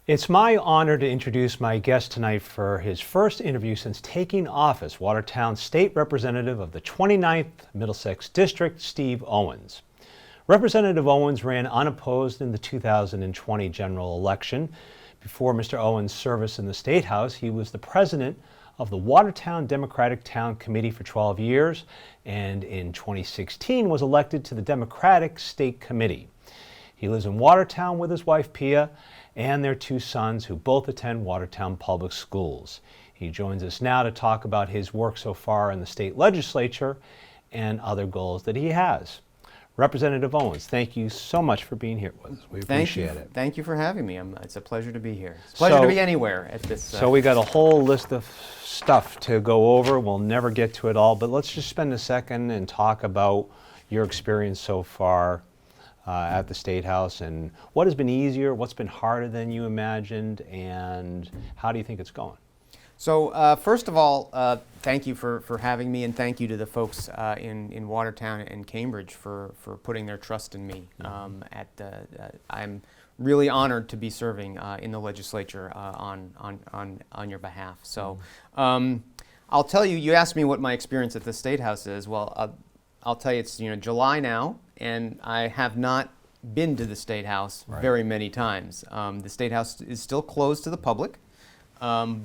It's my honor to introduce my guest tonight for his first interview since taking office, Watertown State Representative of the 29th Middlesex District, Steve Owens. Representative Owens ran unopposed in the 2020 general election. Before Mr. Owens' service in the State House, he was the president of the Watertown Democratic Town Committee for 12 years, and in 2016 was elected to the Democratic State Committee. He lives in Watertown with his wife Pia and their two sons, who both attend Watertown Public Schools. He joins us now to talk about his work so far in the state legislature and other goals that he has. Representative Owens, thank you so much for being here with us. We appreciate it. Thank you for having me. It's a pleasure to be here. It's a pleasure to be anywhere at this. So we got a whole list of stuff to go over. We'll never get to it all, but let's just spend a second and talk about your experience so far at the State House, and what has been easier, what's been harder than you imagined, and how do you think it's going? So first of all, thank you for having me, and thank you to the folks in Watertown and Cambridge for putting their trust in me. I'm really honored to be serving in the legislature on your behalf. So I'll tell you, you asked me what my experience at the State House is. Well, I'll tell you, it's July now, and I have not been to the State House very many times. The State House is still closed to the public, and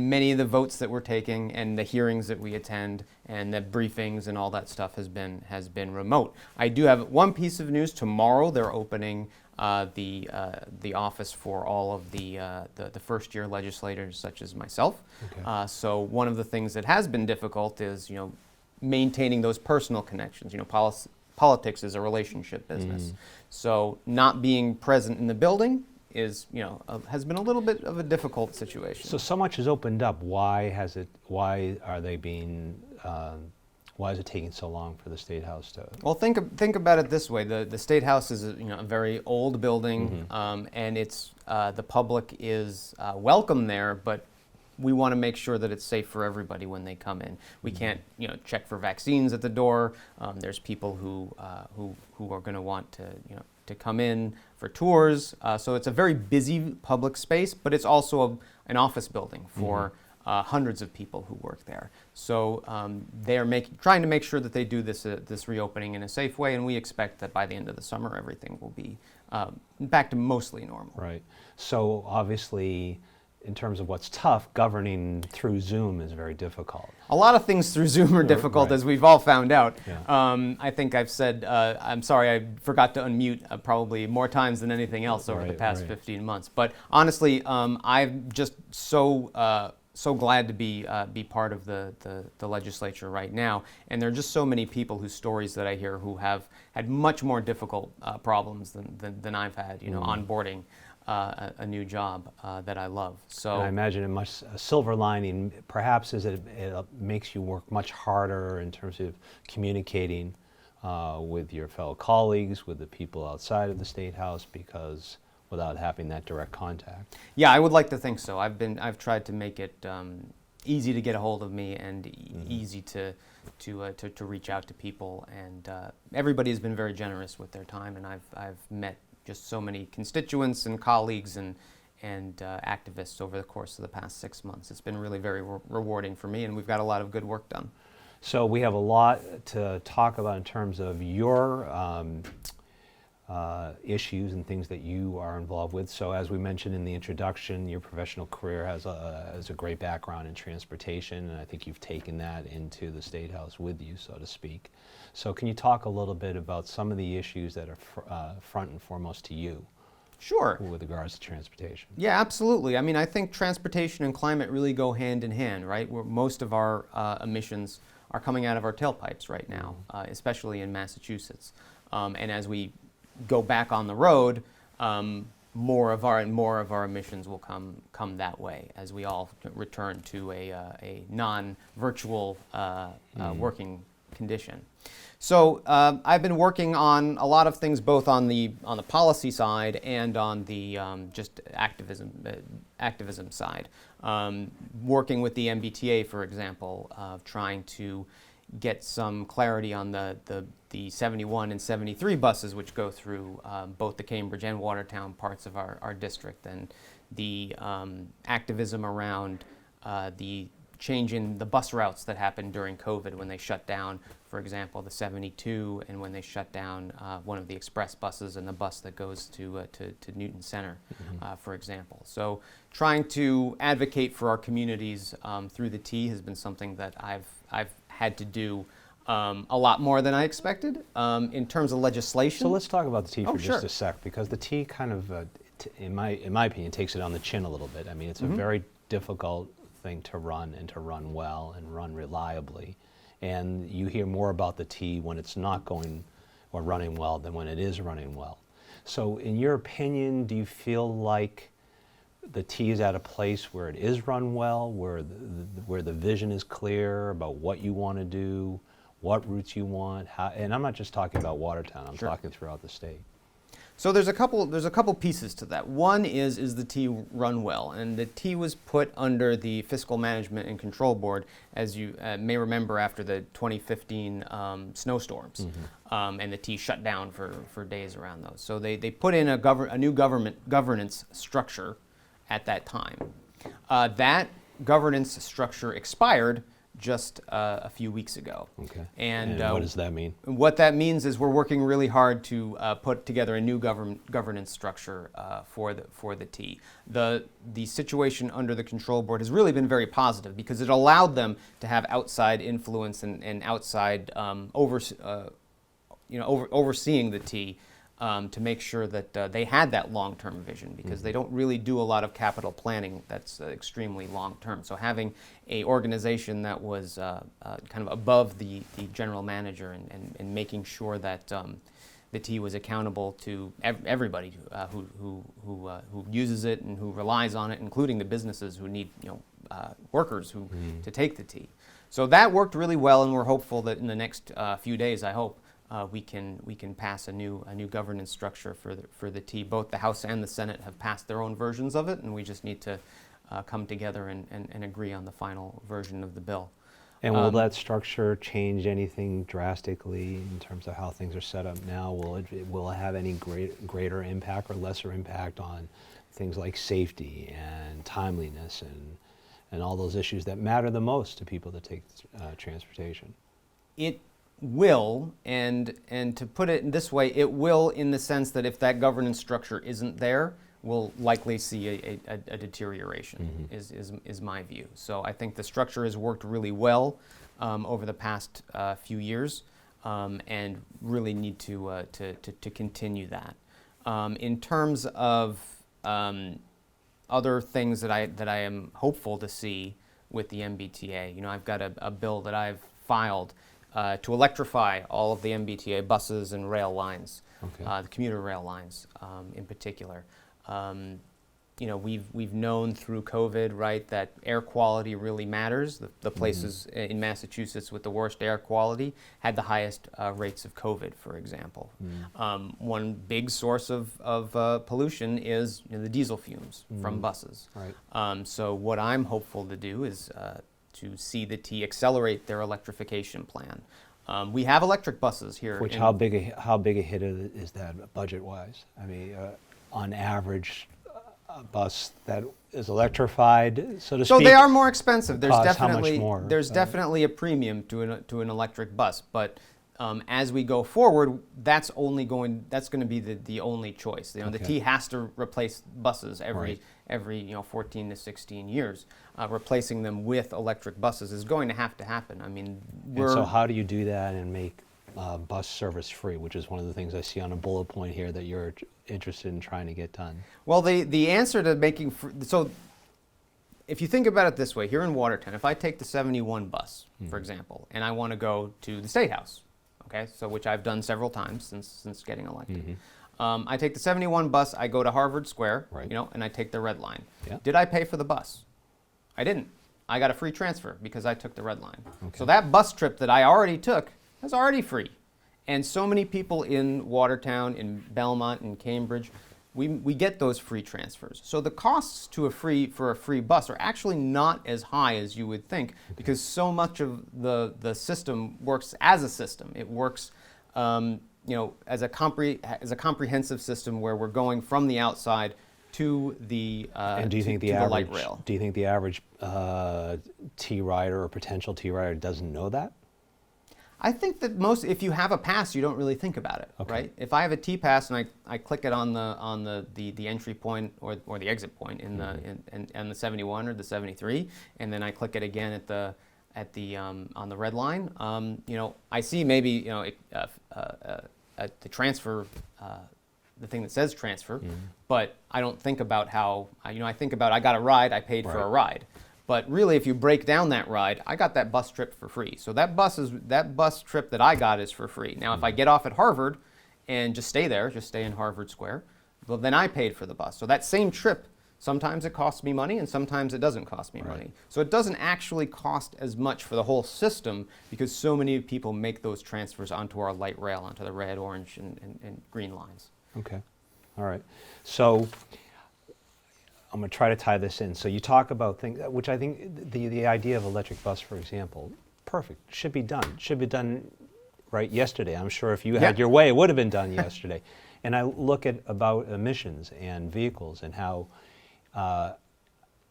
many of the votes that we're taking and the hearings that we attend and the briefings and all that stuff has been remote. I do have one piece of news. Tomorrow they're opening the office for all of the first year legislators such as myself. Okay. So one of the things that has been difficult is maintaining those personal connections. Politics is a relationship business. So not being present in the building is, has been a little bit of a difficult situation. So much has opened up. Why is it taking so long for the State House to? Well, think about it this way. The State House is a very old building, and it's the public is welcome there, but we want to make sure that it's safe for everybody when they come in. We can't, check for vaccines at the door. There's people who are going to want to come in for tours. So it's a very busy public space, but it's also an office building for hundreds of people who work there. So they are trying to make sure that they do this reopening in a safe way, and we expect that by the end of the summer, everything will be back to mostly normal. Right. So obviously, in terms of what's tough, governing through Zoom is very difficult. A lot of things through Zoom are difficult, as we've all found out. Yeah. I think I've said, I'm sorry, I forgot to unmute probably more times than anything else over the past 15 months. But honestly, I'm just so glad to be part of the legislature right now. And there are just so many people whose stories that I hear who have had much more difficult problems than I've had, onboarding a new job that I love. So and I imagine a silver lining perhaps is it makes you work much harder in terms of communicating with your fellow colleagues, with the people outside of the State House, because without having that direct contact. Yeah, I would like to think so. I've tried to make it easy to get a hold of me and easy to reach out to people, and everybody has been very generous with their time, and I've met just so many constituents and colleagues and activists over the course of the past 6 months. It's been really very rewarding for me, and we've got a lot of good work done. So we have a lot to talk about in terms of your issues and things that you are involved with. So as we mentioned in the introduction, your professional career has a great background in transportation, and I think you've taken that into the State House with you, so to speak. So can you talk a little bit about some of the issues that are front and foremost to you? Sure. With regards to transportation. Yeah, absolutely. I mean, I think transportation and climate really go hand in hand, right? Where most of our emissions are coming out of our tailpipes right now, especially in Massachusetts. And as we go back on the road, more of our emissions will come that way as we all return to a non-virtual working condition. So I've been working on a lot of things, both on the policy side and on the just activism side. Working with the MBTA, for example, trying to get some clarity on the 71 and 73 buses which go through both the Cambridge and Watertown parts of our district, and the activism around the change in the bus routes that happened during COVID when they shut down, for example, the 72, and when they shut down one of the express buses and the bus that goes to Newton Center, for example. So trying to advocate for our communities through the T has been something that I've had to do a lot more than I expected. In terms of legislation. So let's talk about the T for sure. just a sec, because the T kind of, in my opinion, takes it on the chin a little bit. I mean, it's a very difficult thing to run, and to run well and run reliably. And you hear more about the T when it's not going or running well than when it is running well. So in your opinion, do you feel like the T is at a place where it is run well, where the vision is clear about what you want to do, what routes you want, how, and I'm not just talking about Watertown, I'm talking throughout the state. So there's a couple pieces to that. One is the T run well, and the T was put under the Fiscal Management and Control Board, as you may remember, after the 2015 snowstorms, and the T shut down for days around those. So they put in a new governance structure at that time. That governance structure expired just a few weeks ago. Okay. And what does that mean? What that means is we're working really hard to put together a new governance structure for the T. The situation under the control board has really been very positive, because it allowed them to have outside influence and outside overseeing the T. To make sure that they had that long-term vision, because they don't really do a lot of capital planning that's extremely long-term. So having a organization that was kind of above the general manager and making sure that the T was accountable to everybody who uses it and who relies on it, including the businesses who need workers to take the T. So that worked really well, and we're hopeful that in the next few days, I hope, we can pass a new governance structure for the T. Both the House and the Senate have passed their own versions of it, and we just need to come together and agree on the final version of the bill. And will that structure change anything drastically in terms of how things are set up now? Will it have any greater impact or lesser impact on things like safety and timeliness and all those issues that matter the most to people that take transportation? It will, and to put it in this way, it will in the sense that if that governance structure isn't there, we'll likely see a deterioration, is my view. So I think the structure has worked really well over the past few years, and really need to continue that. In terms of other things that I am hopeful to see with the MBTA, I've got a bill that I've filed to electrify all of the MBTA buses and rail lines, the commuter rail lines in particular. We've known through COVID, right, that air quality really matters. The places in Massachusetts with the worst air quality had the highest rates of COVID, for example. One big source of pollution is the diesel fumes from buses. Right. So what I'm hopeful to do is to see the T accelerate their electrification plan. We have electric buses here. Which how big a hit is that budget-wise? I mean, on average, a bus that is electrified, so to speak. So they are more expensive. There's costs definitely how much more? There's definitely a premium to an electric bus, but as we go forward, that's going to be the only choice. The T has to replace buses every 14 to 16 years. Replacing them with electric buses is going to have to happen. I mean, and so how do you do that and make bus service free, which is one of the things I see on a bullet point here that you're interested in trying to get done? Well, the answer to making so if you think about it this way, here in Watertown, if I take the 71 bus, for example, and I want to go to the State House, okay, so which I've done several times since getting elected. I take the 71 bus, I go to Harvard Square, and I take the Red Line. Yeah. Did I pay for the bus? I didn't. I got a free transfer because I took the Red Line. So that bus trip that I already took is already free. And so many people in Watertown, in Belmont, in Cambridge, we get those free transfers. So the costs for a free bus are actually not as high as you would think, because so much of the system works as a system. It works as a comprehensive system where we're going from the outside to the And do you think to the the average light rail. do you think the average T rider or potential T rider doesn't know that? I think that if you have a pass, you don't really think about it, Okay. right? If I have a T pass and I click it on the entry point or the exit point in the 71 or the 73, and then I click it again at the on the red line, I see maybe the transfer. The thing that says transfer, but I don't think about how, I think about I got a ride, I paid for a ride. But really, if you break down that ride, I got that bus trip for free. So that bus trip that I got is for free. Now, if I get off at Harvard and just stay in Harvard Square, well, then I paid for the bus. So that same trip, sometimes it costs me money and sometimes it doesn't cost me money. So it doesn't actually cost as much for the whole system because so many people make those transfers onto our light rail, onto the red, orange, and green lines. Okay. All right. So I'm going to try to tie this in. So you talk about things, which I think the idea of electric bus, for example, perfect. Should be done. Should be done right yesterday. I'm sure if you had your way, it would have been done yesterday. And I look at about emissions and vehicles and how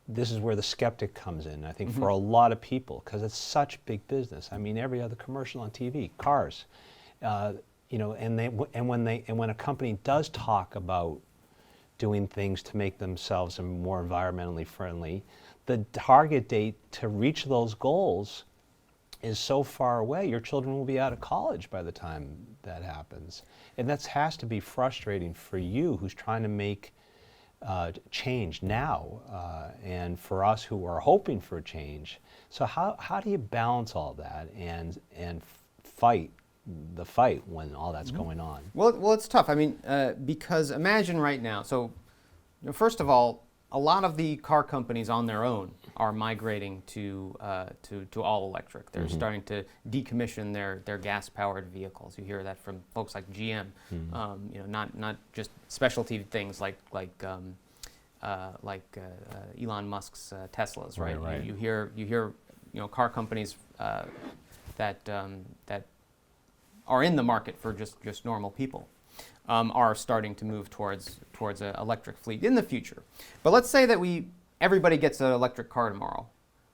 this is where the skeptic comes in. I think for a lot of people, because it's such big business. I mean, every other commercial on TV, cars. And when a company does talk about doing things to make themselves more environmentally friendly, the target date to reach those goals is so far away. Your children will be out of college by the time that happens, and that has to be frustrating for you, who's trying to make change now, and for us who are hoping for change. So how do you balance all that and fight the fight when all that's going on? Well, it's tough. I mean, because imagine right now. So, first of all, a lot of the car companies on their own are migrating to all electric. They're starting to decommission their gas-powered vehicles. You hear that from folks like GM. Not just specialty things like Elon Musk's Teslas, right? Right. You hear car companies that are in the market for just normal people, are starting to move towards an electric fleet in the future. But let's say that everybody gets an electric car tomorrow.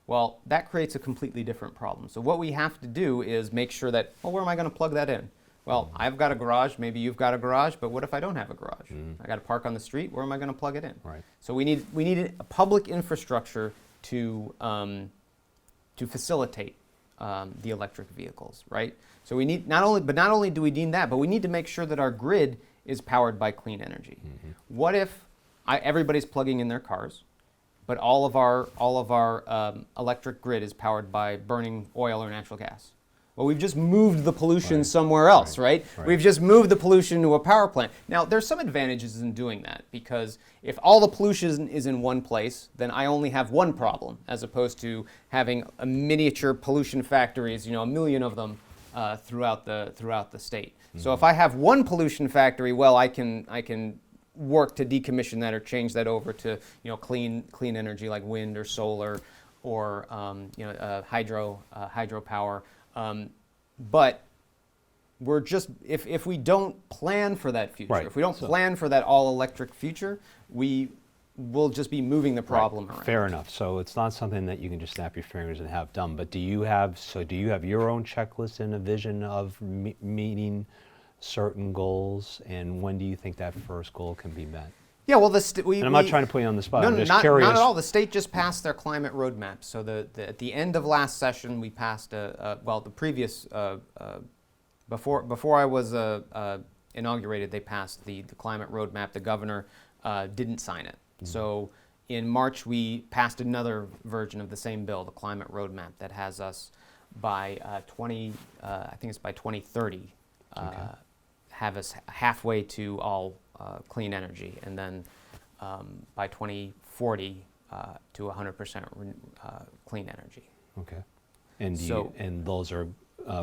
Well, that creates a completely different problem. So what we have to do is make sure that, where am I going to plug that in? Well, I've got a garage, maybe you've got a garage, but what if I don't have a garage? I got to park on the street, where am I going to plug it in? Right. So we need a public infrastructure to facilitate the electric vehicles, right? So we need not only do we need that, but we need to make sure that our grid is powered by clean energy. What if everybody's plugging in their cars, but all of our electric grid is powered by burning oil or natural gas? Well, we've just moved the pollution somewhere else, right? We've just moved the pollution to a power plant. Now, there's some advantages in doing that, because if all the pollution is in one place, then I only have one problem, as opposed to having a miniature pollution factories, a million of them throughout the state. So if I have one pollution factory, well, I can work to decommission that or change that over to clean energy like wind or solar or hydropower. But we're just, if we don't plan for that future, if we don't plan for that all-electric future, we will just be moving the problem around. Fair enough. So it's not something that you can just snap your fingers and have done. But do you have your own checklist and a vision of meeting certain goals? And when do you think that first goal can be met? Yeah, well, I'm not trying to put you on the spot. No, I'm just not curious. at all. The state just passed their climate roadmap. So at the end of last session, we passed the previous before I was inaugurated, they passed the climate roadmap. The governor didn't sign it. So in March, we passed another version of the same bill, the climate roadmap, that has us by I think it's by 2030, have us halfway to all clean energy, and then by 2040 to 100% clean energy. Okay. And those are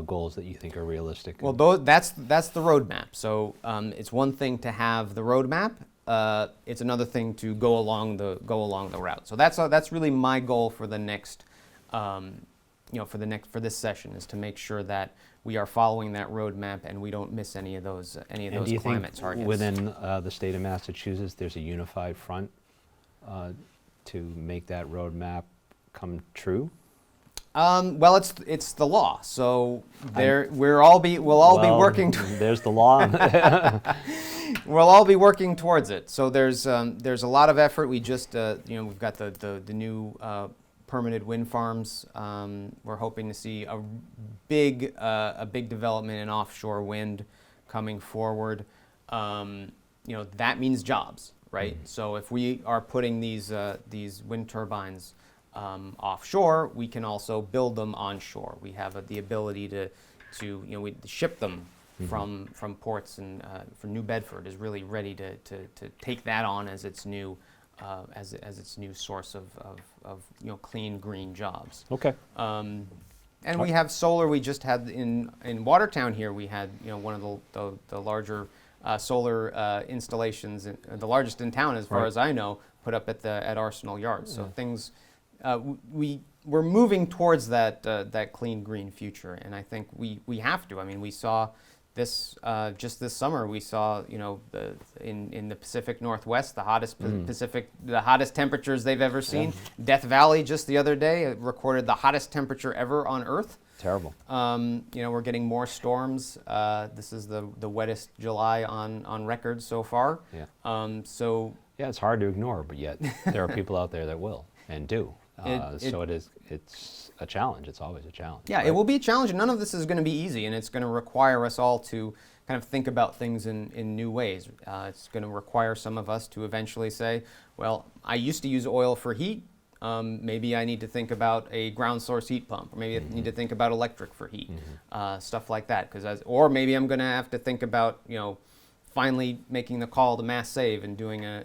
goals that you think are realistic? Well, that's the roadmap. So it's one thing to have the roadmap. It's another thing to go along the route. So that's really my goal for the next for this session is to make sure that we are following that roadmap and we don't miss any of those And do you climate think targets. within the state of Massachusetts, there's a unified front to make that roadmap come true? Well, it's the law, so we'll all be working. There's the law. We'll all be working towards it. So there's a lot of effort. We just we've got the new permitted wind farms. We're hoping to see a big development in offshore wind coming forward. That means jobs, right? Mm-hmm. So if we are putting these wind turbines offshore, we can also build them onshore. We have the ability to we ship them from ports, and for New Bedford is really ready to take that on as its new source of clean green jobs. Okay. And we have solar. We just had in Watertown here. We had one of the larger solar installations, the largest in town as far as I know, put up at Arsenal Yards. So things. We're moving towards that clean green future, and I think we have to. I mean, we saw this just this summer. We saw in the Pacific Northwest the hottest temperatures they've ever seen. Yeah. Death Valley just the other day recorded the hottest temperature ever on Earth. Terrible. We're getting more storms. This is the wettest July on record so far. Yeah. So yeah, it's hard to ignore, but yet there are people out there that will and do. So it's a challenge. It's always a challenge. Yeah, right? It will be a challenge, and none of this is going to be easy, and it's going to require us all to kind of think about things in new ways. It's going to require some of us to eventually say, well, I used to use oil for heat. Maybe I need to think about a ground source heat pump, or maybe I need to think about electric for heat, stuff like that. Or maybe I'm going to have to think about finally making the call to mass save and doing a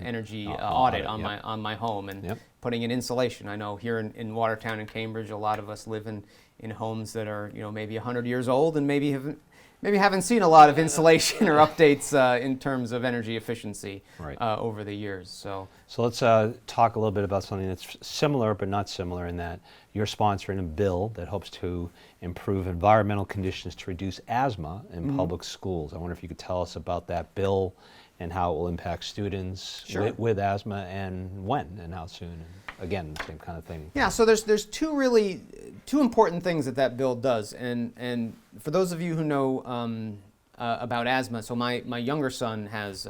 energy audit on my home and putting in insulation. I know here in Watertown and Cambridge, a lot of us live in homes that are maybe 100 years old and maybe haven't seen a lot of insulation or updates in terms of energy efficiency over the years. So let's talk a little bit about something that's similar but not similar in that you're sponsoring a bill that hopes to improve environmental conditions to reduce asthma in public schools. I wonder if you could tell us about that bill and how it will impact students with asthma and when and how soon. And again, same kind of thing. Yeah, so there's two important things that bill does. And for those of you who know about asthma, so my younger son has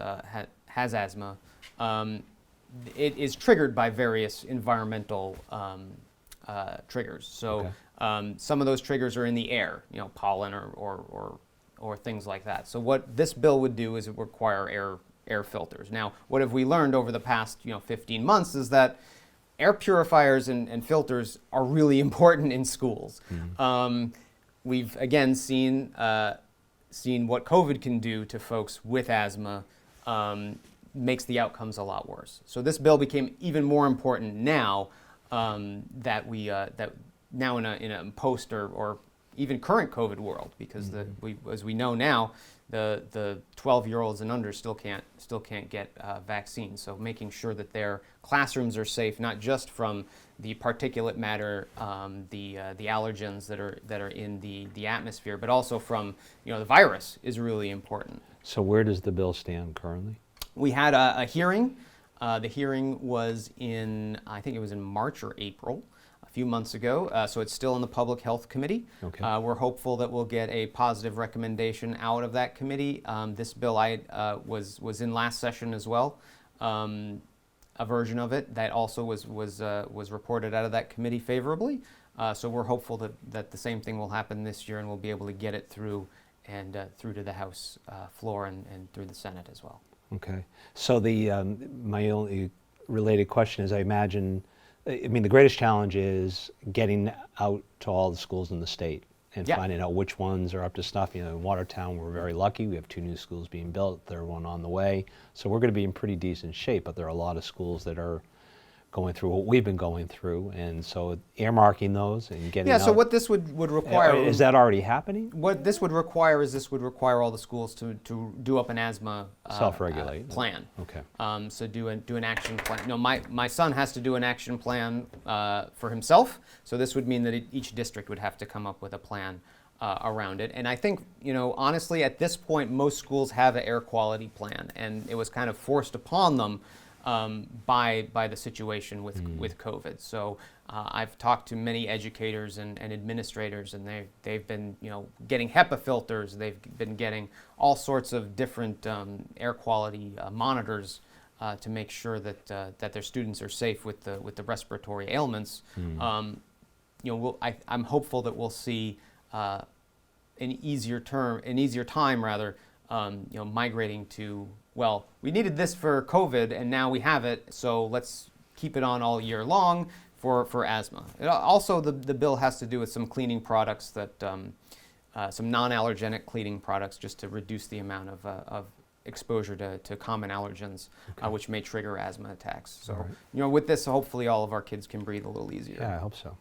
asthma. It is triggered by various environmental triggers. So some of those triggers are in the air, pollen or things like that. So what this bill would do is it would require air filters. Now, what have we learned over the past 15 months is that air purifiers and filters are really important in schools. We've again seen what COVID can do to folks with asthma. Makes the outcomes a lot worse. So this bill became even more important now that now in a post or even current COVID world, because as we know now, the 12-year-olds and under still can't get vaccines. So making sure that their classrooms are safe, not just from the particulate matter, the allergens that are in the atmosphere, but also from the virus is really important. So where does the bill stand currently? We had a hearing. The hearing was I think it was in March or April, a few months ago. So it's still in the Public Health Committee. Okay. We're hopeful that we'll get a positive recommendation out of that committee. This bill was in last session as well. A version of it that also was reported out of that committee favorably. So we're hopeful that the same thing will happen this year, and we'll be able to get it through through to the House floor and through the Senate as well. Okay. So my only related question is, I imagine, the greatest challenge is getting out to all the schools in the state and finding out which ones are up to snuff. In Watertown, we're very lucky. We have 2 new schools being built, third one on the way. So we're going to be in pretty decent shape, but there are a lot of schools that are going through what we've been going through, and so earmarking those and getting Yeah, so out. what this would require... Is that already happening? What this would require is all the schools to do up an asthma Self-regulate plan. Okay. So do an action plan. No, my son has to do an action plan for himself. So this would mean that each district would have to come up with a plan around it. And I think, honestly, at this point, most schools have an air quality plan, and it was kind of forced upon them by the situation with COVID. So I've talked to many educators and administrators, and they've been getting HEPA filters. They've been getting all sorts of different air quality monitors to make sure that their students are safe with the respiratory ailments. I'm hopeful that we'll see an easier time migrating to, well, we needed this for COVID and now we have it, so let's keep it on all year long for asthma. Also, the bill has to do with some cleaning products some non-allergenic cleaning products, just to reduce the amount of exposure to common allergens, which may trigger asthma attacks. So, with this, hopefully all of our kids can breathe a little easier. Yeah, I hope so.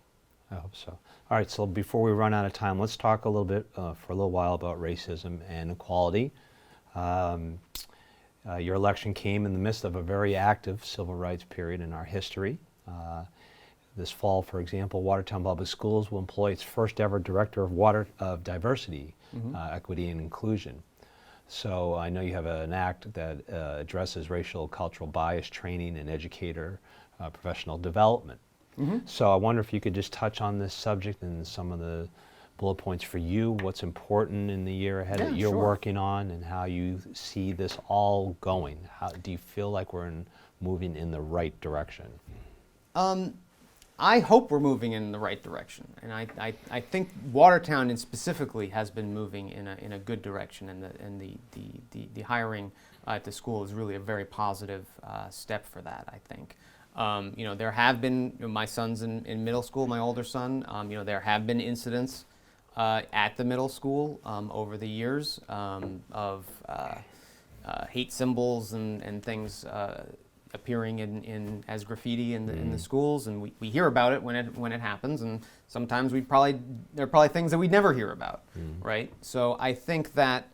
All right, so before we run out of time, let's talk a little bit for a little while about racism and equality. Your election came in the midst of a very active civil rights period in our history. This fall, for example, Watertown Public Schools will employ its first ever director of diversity, equity, and inclusion. So I know you have an act that addresses racial cultural bias training and educator professional development. So I wonder if you could just touch on this subject and some of the bullet points for you, what's important in the year ahead that you're working on, and how you see this all going. How do you feel like we're moving in the right direction? I hope we're moving in the right direction, and I think Watertown specifically has been moving in a good direction, and the hiring at the school is really a very positive step for that, I think. There have been, my son's in middle school, my older son, there have been incidents at the middle school over the years of hate symbols and things appearing as graffiti in the schools, and we hear about it when it happens, and sometimes there are probably things that we'd never hear about, right? So I think that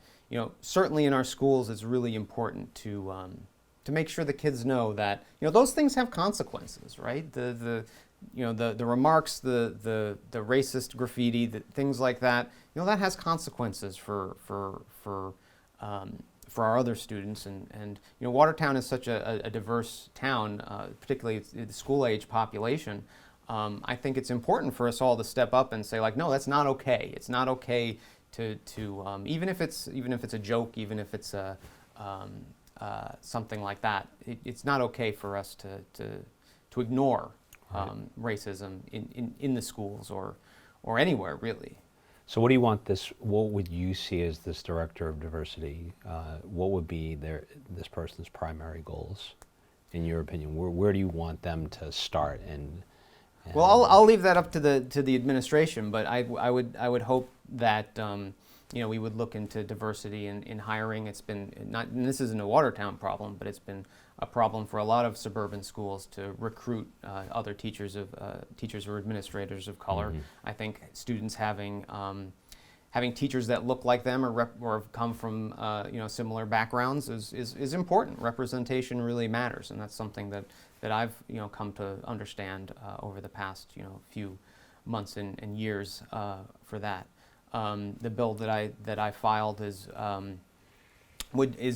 certainly in our schools it's really important to make sure the kids know that those things have consequences, right? The remarks, the racist graffiti, things like that, that has consequences for our other students, and Watertown is such a diverse town, particularly the school-age population. I think it's important for us all to step up and say, like, no, that's not okay. It's not okay to even if it's a joke, even if it's something like that. It's not okay for us to ignore racism in the schools or anywhere, really. So what do you want what would you see as this director of diversity? What would be this person's primary goals, in your opinion? Where do you want them to start? Well, I'll leave that up to the administration, but I would hope that we would look into diversity in hiring. It's been and this isn't a Watertown problem, but it's been a problem for a lot of suburban schools to recruit other teachers or administrators of color. I think students having teachers that look like them or come from similar backgrounds is important. Representation really matters, and that's something that I've come to understand over the past few months and years for that. The bill that I filed is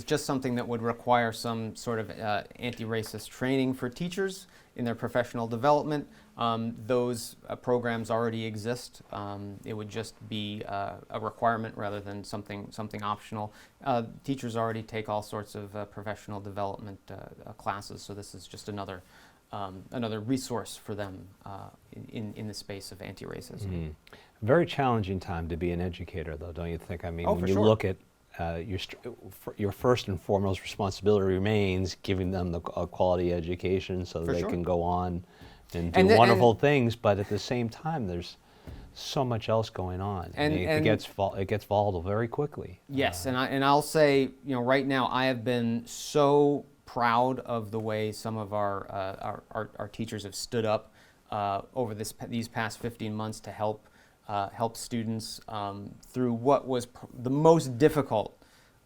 just something that would require some sort of anti-racist training for teachers in their professional development. Those programs already exist. It would just be a requirement rather than something optional. Teachers already take all sorts of professional development classes, so this is just another resource for them in the space of anti-racism. Very challenging time to be an educator, though, don't you think? I mean, when you look at your first and foremost responsibility remains giving them the quality education so that they can go on and do wonderful things, but at the same time, there's so much else going on, and it gets volatile very quickly. Yes, and I'll say, right now, I have been so proud of the way some of our teachers have stood up over these past 15 months to help students through what was the most difficult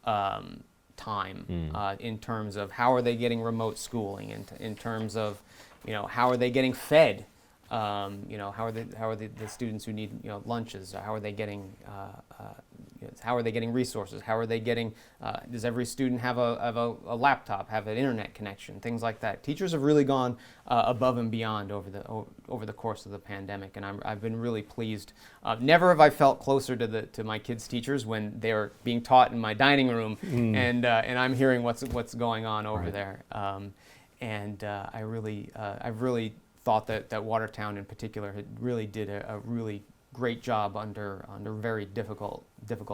time in terms of how are they getting remote schooling, in terms of how are they getting fed, how are the students who need lunches, how are they getting resources, how are they getting does every student have a laptop, have an internet connection, things like that. Teachers have really gone above and beyond over the course of the pandemic, and I've been really pleased. Never have I felt closer to my kids' teachers when they're being taught in my dining room and I'm hearing what's going on over there. I've really thought that Watertown in particular really did a really great job under very difficult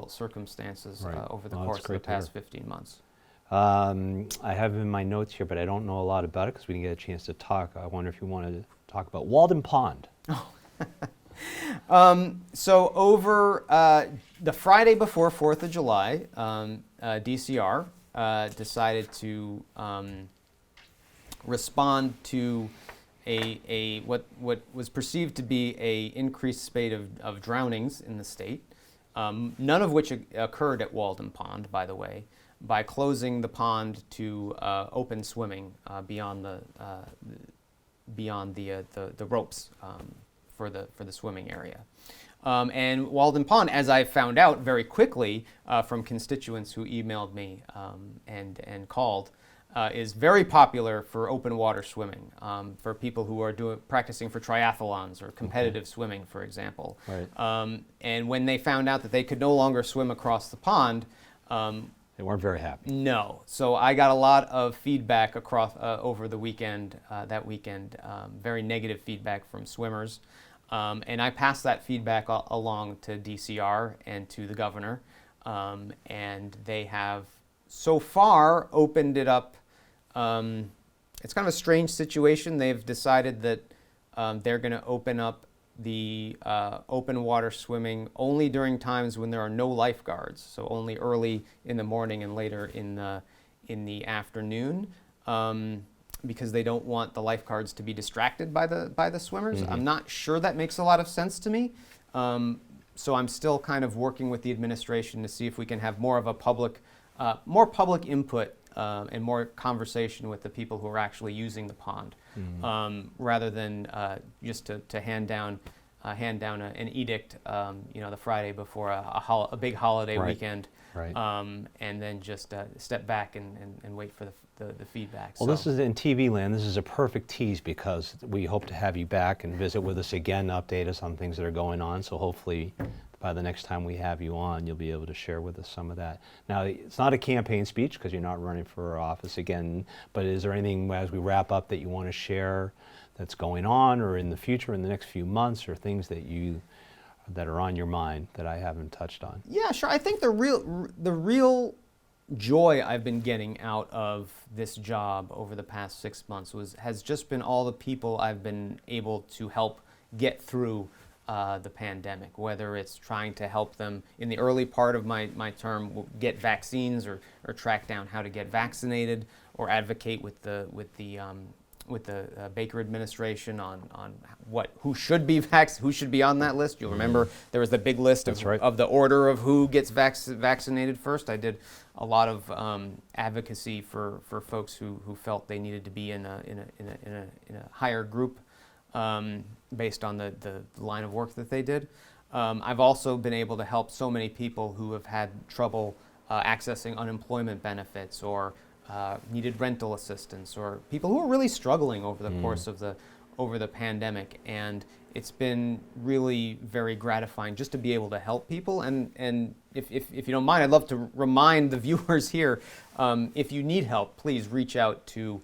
circumstances over the course of the past 15 months. I have in my notes here, but I don't know a lot about it because we didn't get a chance to talk. I wonder if you wanted to talk about Walden Pond. So over the Friday before 4th of July, DCR decided to respond to what was perceived to be a increased spate of drownings in the state, none of which occurred at Walden Pond, by the way, by closing the pond to open swimming beyond the ropes for the swimming area. And Walden Pond, as I found out very quickly from constituents who emailed me and called, is very popular for open water swimming, for people who are practicing for triathlons or competitive swimming, for example. Right. And when they found out that they could no longer swim across the pond, they weren't very happy. No. So I got a lot of feedback across over the weekend, very negative feedback from swimmers. And I passed that feedback along to DCR and to the governor, and they have so far opened it up. It's kind of a strange situation. They've decided that they're going to open up the open water swimming only during times when there are no lifeguards, so only early in the morning and later in the afternoon, because they don't want the lifeguards to be distracted by the swimmers. I'm not sure that makes a lot of sense to me. So I'm still kind of working with the administration to see if we can have more of a public input and more conversation with the people who are actually using the pond, rather than just to hand down an edict, the Friday before a big holiday weekend, and then just step back and wait for the feedback. Well, this is in TV land. This is a perfect tease because we hope to have you back and visit with us again, update us on things that are going on. So hopefully, by the next time we have you on, you'll be able to share with us some of that. Now, it's not a campaign speech because you're not running for office again, but is there anything as we wrap up that you want to share that's going on or in the future, in the next few months, or things that are on your mind that I haven't touched on? Yeah, sure. I think the real joy I've been getting out of this job over the past 6 months has just been all the people I've been able to help get through the pandemic, whether it's trying to help them in the early part of my term get vaccines or track down how to get vaccinated, or advocate with the Baker administration on who should be on that list. You'll remember there was the big list of the order of who gets vaccinated first. I did a lot of advocacy for folks who felt they needed to be in a higher group, based on the line of work that they did. I've also been able to help so many people who have had trouble accessing unemployment benefits, or needed rental assistance, or people who are really struggling over the course of the pandemic. And it's been really very gratifying just to be able to help people. And if you don't mind, I'd love to remind the viewers here, if you need help, please reach out to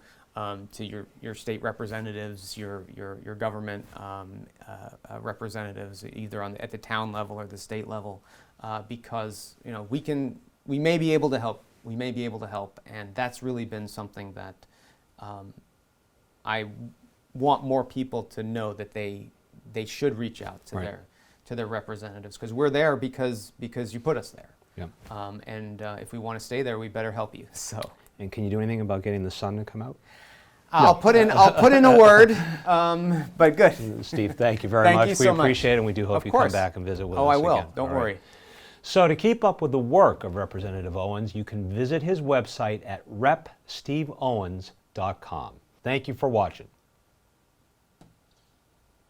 your state representatives, your government representatives, either at the town level or the state level, because we may be able to help. We may be able to help, and that's really been something that I want more people to know, that they should reach out to their representatives, because we're there because you put us there. Yeah. And if we want to stay there, we better help you. So. And can you do anything about getting the sun to come out? I'll put in a word, but good. Steve, thank you very Thank much. you We so much. appreciate it, and we do hope Of you come course. back and visit with us Oh, I will. again. Don't All right. worry. So to keep up with the work of Representative Owens, you can visit his website at repsteveowens.com. Thank you for watching.